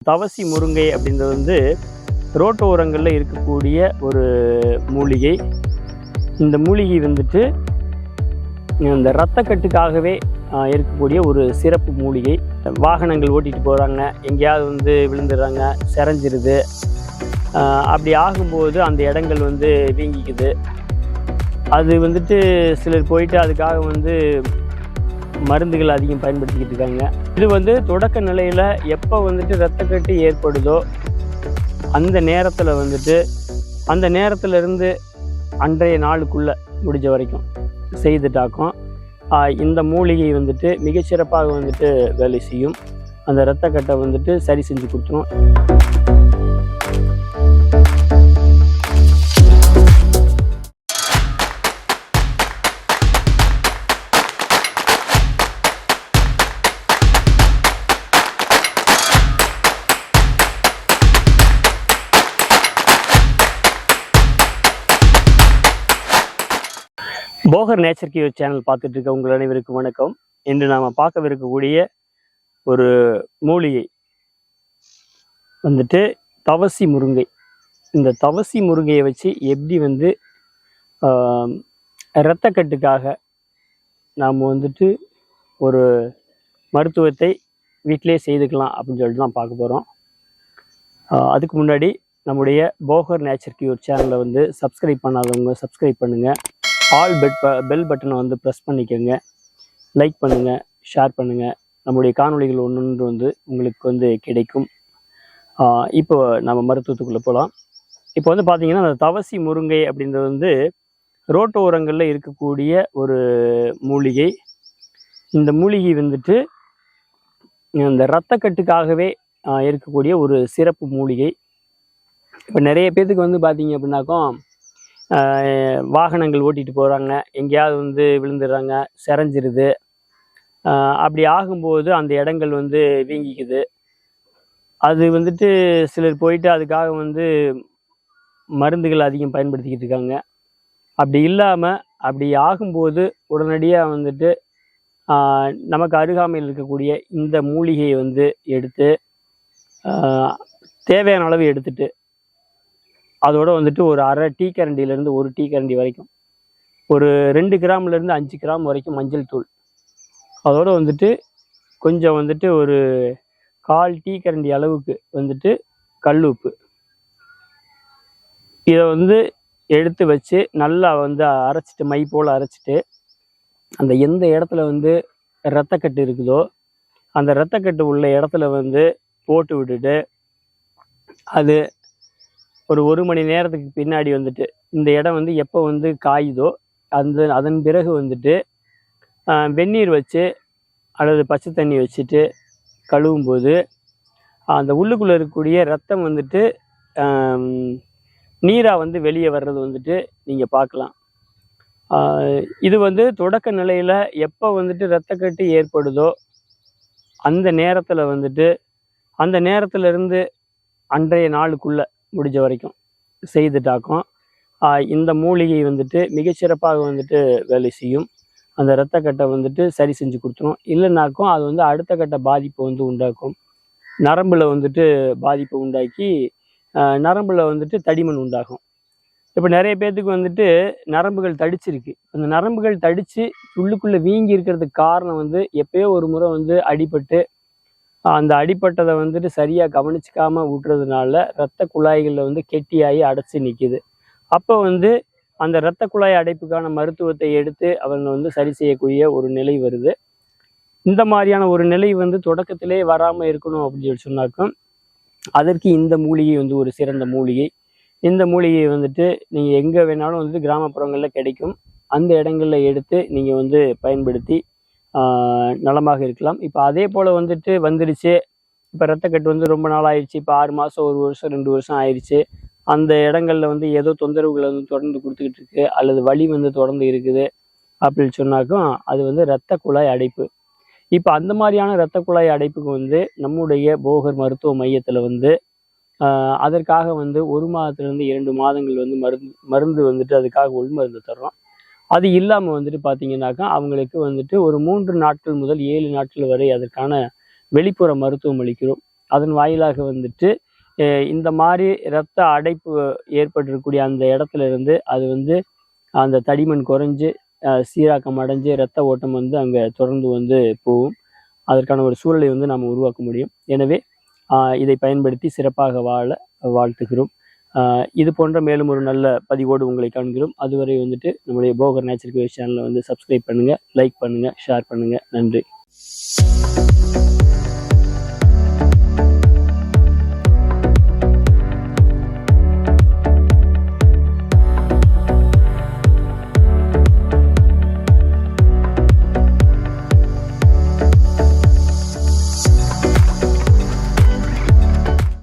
தவசி முருங்கை அப்படின்றது வந்து ரோட்டோரங்களில் இருக்கக்கூடிய ஒரு மூலிகை. இந்த மூலிகை வந்துட்டு இந்த இரத்தக்கட்டுக்காகவே இருக்கக்கூடிய ஒரு சிறப்பு மூலிகை. வாகனங்கள் ஓட்டிகிட்டு போகிறாங்க, எங்கேயாவது வந்து விழுந்துடுறாங்க, செரஞ்சிருது. அப்படி ஆகும்போது அந்த இடங்கள் வந்து வீங்கிக்குது. அது வந்துட்டு சிலர் போயிட்டு அதுக்காக வந்து மருந்துகள் அதிகம் பயன்படுத்திக்கிட்டு இருக்காங்க. இது வந்து தொடக்க நிலையில் எப்போ வந்துட்டு இரத்தக்கட்டு ஏற்படுதோ அந்த நேரத்தில் வந்துட்டு அந்த நேரத்திலிருந்து அன்றைய நாளுக்குள்ளே முடிஞ்ச வரைக்கும் செய்துட்டாக்கும் இந்த மூலிகை வந்துட்டு மிகச்சிறப்பாக வந்துட்டு வேலை செய்யும். அந்த இரத்தக்கட்டை வந்துட்டு சரி செஞ்சு கொடுத்துரும். போகர் நேச்சர் கியூர் சேனல் பார்த்துட்டு இருக்க உங்கள் அனைவருக்கும் வணக்கம். இன்று நாம் பார்க்கவிருக்கக்கூடிய ஒரு மூலிகை வந்துட்டு தவசி முருங்கை. இந்த தவசி முருங்கையை வச்சு எப்படி வந்து இரத்தக்கட்டுக்காக நாம் வந்துட்டு ஒரு மருத்துவத்தை வீட்டிலே செய்துக்கலாம் அப்படின்னு சொல்லிட்டு தான் பார்க்க போகிறோம். அதுக்கு முன்னாடி நம்முடைய போகர் நேச்சர் கியூர் சேனலை வந்து சப்ஸ்கிரைப் பண்ணாதவங்க சப்ஸ்கிரைப் பண்ணுங்கள். ஆல் பெல் பட்டனை வந்து ப்ரெஸ் பண்ணிக்கோங்க. லைக் பண்ணுங்கள், ஷேர் பண்ணுங்கள். நம்முடைய காணொளிகள் ஒன்று வந்து உங்களுக்கு வந்து கிடைக்கும். இப்போ நம்ம மருத்துவத்துக்குள்ளே போகலாம். இப்போ வந்து பார்த்திங்கன்னா அந்த தவசி முருங்கை அப்படின்றது வந்து ரோட்டோரங்களில் இருக்கக்கூடிய ஒரு மூலிகை. இந்த மூலிகை வந்துட்டு இந்த இரத்தக்கட்டுக்காகவே இருக்கக்கூடிய ஒரு சிறப்பு மூலிகை. இப்போ நிறைய பேர்த்துக்கு வந்து பார்த்திங்க அப்படின்னாக்கா வாகனங்கள் ஓட்டிகிட்டு போகிறாங்க, எங்கேயாவது வந்து விழுந்துடுறாங்க, செரஞ்சிருது. அப்படி ஆகும்போது அந்த இடங்கள் வந்து வீங்கிக்குது. அது வந்துட்டு சிலர் போயிட்டு அதுக்காக வந்து மருந்துகள் அதிகம் பயன்படுத்திக்கிட்டு இருக்காங்க. அப்படி இல்லாமல் அப்படி ஆகும்போது உடனடியாக வந்துட்டு நமக்கு அருகாமையில் இருக்கக்கூடிய இந்த மூலிகையை வந்து எடுத்து தேவையான அளவு எடுத்துட்டு அதோடு வந்துட்டு ஒரு அரை டீக்கரண்டிலேருந்து ஒரு டீக்கரண்டி வரைக்கும், ஒரு 2 கிராம்லேருந்து 5 கிராம் வரைக்கும் மஞ்சள் தூள், அதோடு வந்துட்டு கொஞ்சம் வந்துட்டு ஒரு 1/4 டீக்கரண்டி அளவுக்கு வந்துட்டு கல் உப்பு, இதை வந்து எடுத்து வச்சு நல்லா வந்து அரைச்சிட்டு மை போல் அரைச்சிட்டு அந்த எந்த இடத்துல வந்து இரத்தக்கட்டு இருக்குதோ அந்த இரத்தக்கட்டு உள்ள இடத்துல வந்து போட்டு விட்டுட்டு அது ஒரு 1 மணி நேரத்துக்கு பின்னாடி வந்துட்டு இந்த இடம் வந்து எப்போ வந்து காயுதோ அதன் பிறகு வந்துட்டு வெந்நீர் வச்சு அல்லது பச்சை தண்ணி வச்சுட்டு கழுவும்போது அந்த உள்ளுக்குள்ளே இருக்கக்கூடிய ரத்தம் வந்துட்டு நீராக வந்து வெளியே வர்றது வந்துட்டு நீங்கள் பார்க்கலாம். இது வந்து தொடக்க நிலையில் எப்போ வந்துட்டு இரத்தக்கட்டு ஏற்படுதோ அந்த நேரத்தில் வந்துட்டு அந்த நேரத்திலிருந்து அன்றைய நாளுக்குள்ளே முடிஞ்ச வரைக்கும் செய்துட்டாக்கும் இந்த மூலிகை வந்துட்டு மிகச்சிறப்பாக வந்துட்டு வேலை செய்யும். அந்த இரத்தக்கட்டை வந்துட்டு சரி செஞ்சு கொடுத்துரும். இல்லைனாக்கும் அது வந்து அடுத்த கட்ட பாதிப்பை வந்து உண்டாக்கும். நரம்பில் வந்துட்டு பாதிப்பை உண்டாக்கி நரம்பில் வந்துட்டு தடிமன் உண்டாகும். இப்போ நிறைய பேர்த்துக்கு வந்துட்டு நரம்புகள் தடிச்சிருக்கு. அந்த நரம்புகள் தடித்து உள்ளுக்குள்ளே வீங்கி இருக்கிறதுக்கு காரணம் வந்து எப்பயோ ஒரு முறை வந்து அடிபட்டு அந்த அடிப்பட்டதை வந்துட்டு சரியாக கவனிச்சிக்காமல் விட்டுறதுனால இரத்த குழாய்களில் வந்து கெட்டியாகி அடைச்சி நிற்கிது. அப்போ வந்து அந்த இரத்த குழாய் அடைப்புக்கான மருத்துவத்தை எடுத்து அவங்க வந்து சரி செய்யக்கூடிய ஒரு நிலை வருது. இந்த மாதிரியான ஒரு நிலை வந்து தொடக்கத்திலே வராமல் இருக்கணும் அப்படின்னு சொல்லி சொன்னாக்கும் அதற்கு இந்த மூலிகை வந்து ஒரு சிறந்த மூலிகை. இந்த மூலிகை வந்துட்டு நீங்கள் எங்கே வேணாலும் வந்துட்டு கிராமப்புறங்களில் கிடைக்கும். அந்த இடங்களில் எடுத்து நீங்கள் வந்து பயன்படுத்தி நலமாக இருக்கலாம். இப்போ அதே போல் வந்துட்டு வந்துடுச்சு, இப்போ இரத்தக்கட்டு வந்து ரொம்ப நாள் ஆயிடுச்சு, இப்போ 6 மாதம் 1 வருஷம் 2 வருஷம் ஆயிடுச்சு, அந்த இடங்களில் வந்து ஏதோ தொந்தரவுகளை வந்து தொடர்ந்து கொடுத்துக்கிட்டு இருக்கு அல்லது வலி வந்து தொடர்ந்து இருக்குது அப்படின்னு சொன்னாக்கும் அது வந்து இரத்த குழாய் அடைப்பு. இப்போ அந்த மாதிரியான இரத்த குழாய் அடைப்புக்கு வந்து நம்முடைய போகர் மருத்துவ மையத்தில் வந்து அதற்காக வந்து 1 மாதத்துலேருந்து 2 மாதங்கள் வந்து மருந்து வந்துட்டு அதுக்காக உள்மருந்து தர்றோம். அது இல்லாமல் வந்துட்டு பார்த்தீங்கன்னாக்கா அவங்களுக்கு வந்துட்டு ஒரு 3 நாட்கள் முதல் 7 நாட்கள் வரை அதற்கான வெளிப்புற மருத்துவம் அளிக்கிறோம். அதன் வாயிலாக வந்துட்டு இந்த மாதிரி இரத்த அடைப்பு ஏற்பட்டிருக்கக்கூடிய அந்த இடத்துல இருந்து அது வந்து அந்த தடிமன் குறைஞ்சு சீராக்கம் அடைஞ்சு இரத்த ஓட்டம் வந்து அங்கே தொடர்ந்து வந்து போகும். அதற்கான ஒரு சூழலை வந்து நாம் உருவாக்க முடியும். எனவே இதை பயன்படுத்தி சிறப்பாக வாழ வாழ்த்துகிறோம். இது போன்ற மேலும் ஒரு நல்ல பதிவோடு உங்களை காண்கிறோம். அதுவரை வந்துட்டு நம்முடைய போகர் நேச்சர் கேர் சேனலை வந்து சப்ஸ்கிரைப் பண்ணுங்கள், லைக் பண்ணுங்கள், ஷேர் பண்ணுங்கள். நன்றி.